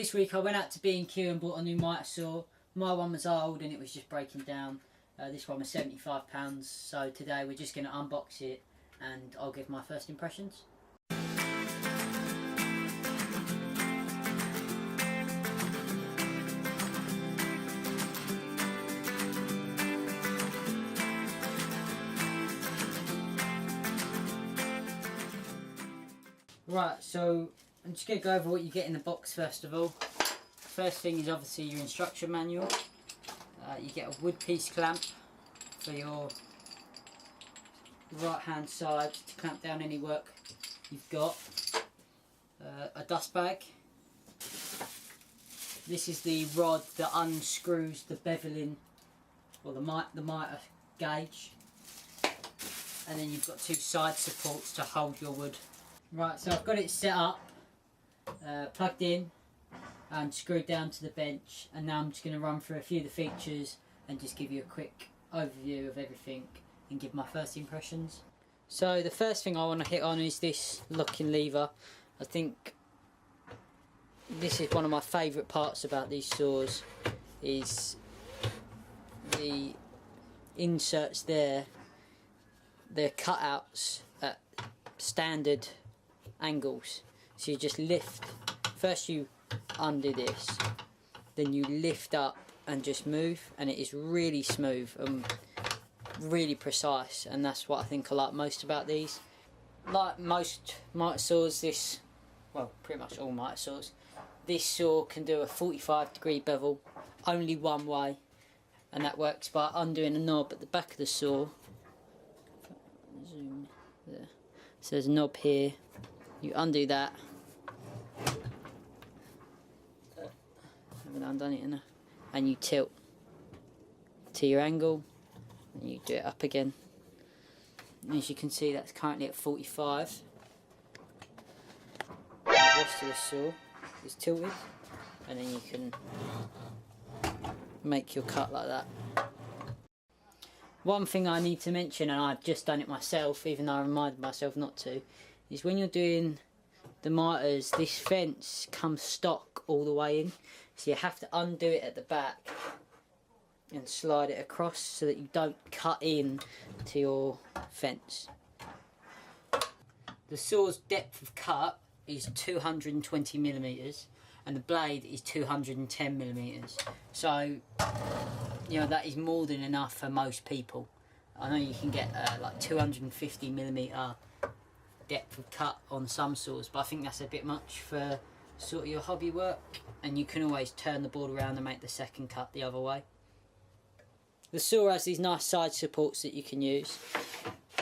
this week I went out to B&Q and bought a new Mitre saw. My one was old and it was just breaking down. This one was £75, so today we're just going to unbox it and I'll give my first impressions. Right, so I'm just going to go over what you get in the box first of all. First thing is obviously your instruction manual. You get a wood piece clamp for your right hand side to clamp down any work you've got. A dust bag. This is the rod that unscrews the beveling or the mitre gauge. And then you've got two side supports to hold your wood. Right, so I've got it set up, plugged in and screwed down to the bench, and now I'm just going to run through a few of the features and just give you a quick overview of everything and give my first impressions. So the first thing I want to hit on is this locking lever. I think this is one of my favourite parts about these saws, is the inserts there. They're cutouts at standard angles, so you just lift. First you undo this, then you lift up and just move, and it is really smooth and really precise, and that's what I think I like most about these. Like most mitre saws, well, pretty much all mitre saws, this saw can do a 45-degree bevel only one way, and that works by undoing a knob at the back of the saw. Zoom there. So there's a knob here. You undo that. Haven't undone it enough. And you tilt to your angle, and you do it up again. And as you can see, that's currently at 45. The rest of the saw is tilted, and then you can make your cut like that. One thing I need to mention, and I've just done it myself, even though I reminded myself not to, is when you're doing the mitres, this fence comes stock all the way in, so you have to undo it at the back and slide it across so that you don't cut in to your fence. The saw's depth of cut is 220mm and the blade is 210mm, so you know that is more than enough for most people. I know you can get like 250mm depth of cut on some saws, but I think that's a bit much for sort of your hobby work, and you can always turn the board around and make the second cut the other way. The saw has these nice side supports that you can use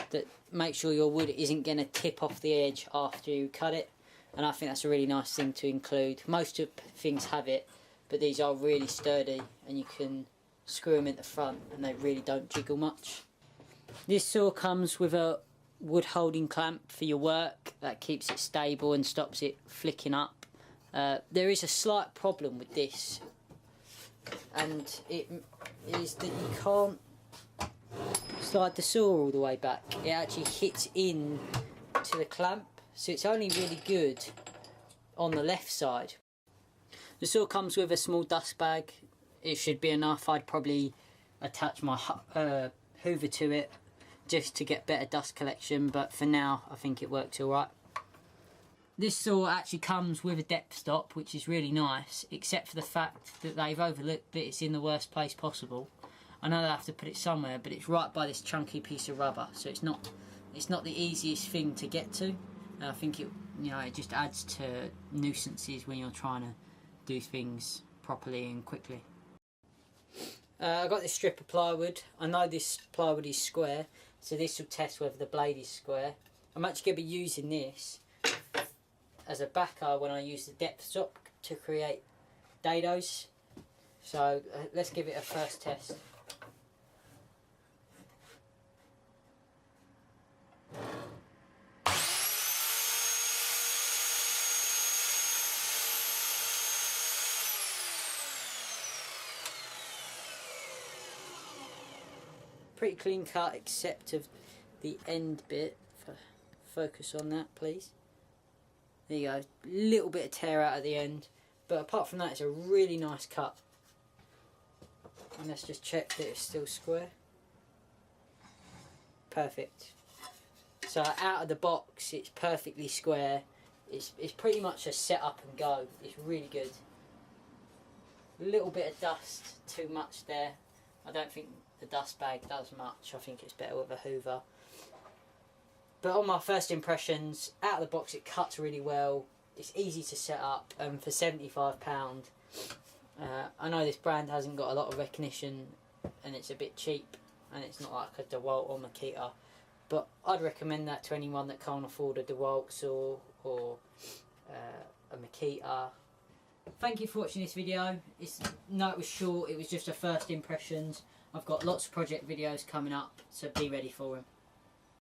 that make sure your wood isn't going to tip off the edge after you cut it, and I think that's a really nice thing to include. Most of things have it, but these are really sturdy and you can screw them in the front and they really don't jiggle much. This saw comes with a wood holding clamp for your work that keeps it stable and stops it flicking up. There is a slight problem with this, and it is that you can't slide the saw all the way back. It actually hits in to the clamp, so it's only really good on the left side. The saw comes with a small dust bag. It should be enough. I'd probably attach my hoover to it just to get better dust collection, but for now I think it works alright. This saw actually comes with a depth stop, which is really nice, except for the fact that they've overlooked that it's in the worst place possible. I know they have to put it somewhere, but it's right by this chunky piece of rubber, so it's not the easiest thing to get to. And I think it just adds to nuisances when you're trying to do things properly and quickly. I got this strip of plywood. I know this plywood is square, so this will test whether the blade is square. I'm actually going to be using this as a backer when I use the depth stop to create dados. So let's give it a first test. Pretty clean cut except of the end bit. Focus on that please. There you go, little bit of tear out at the end, But apart from that, it's a really nice cut. And let's just check that it's still square. Perfect. So out of the box, it's perfectly square. It's pretty much a set up and go. It's really good. A little bit of dust, too much there. I don't think the dust bag does much. I think it's better with a hoover. But on my first impressions, out of the box it cuts really well. It's easy to set up, and for £75, I know this brand hasn't got a lot of recognition and it's a bit cheap, and it's not like a DeWalt or Makita, but I'd recommend that to anyone that can't afford a DeWalt or a Makita. Thank you for watching this video. No, it was short, it was just a first impressions. I've got lots of project videos coming up, so be ready for them.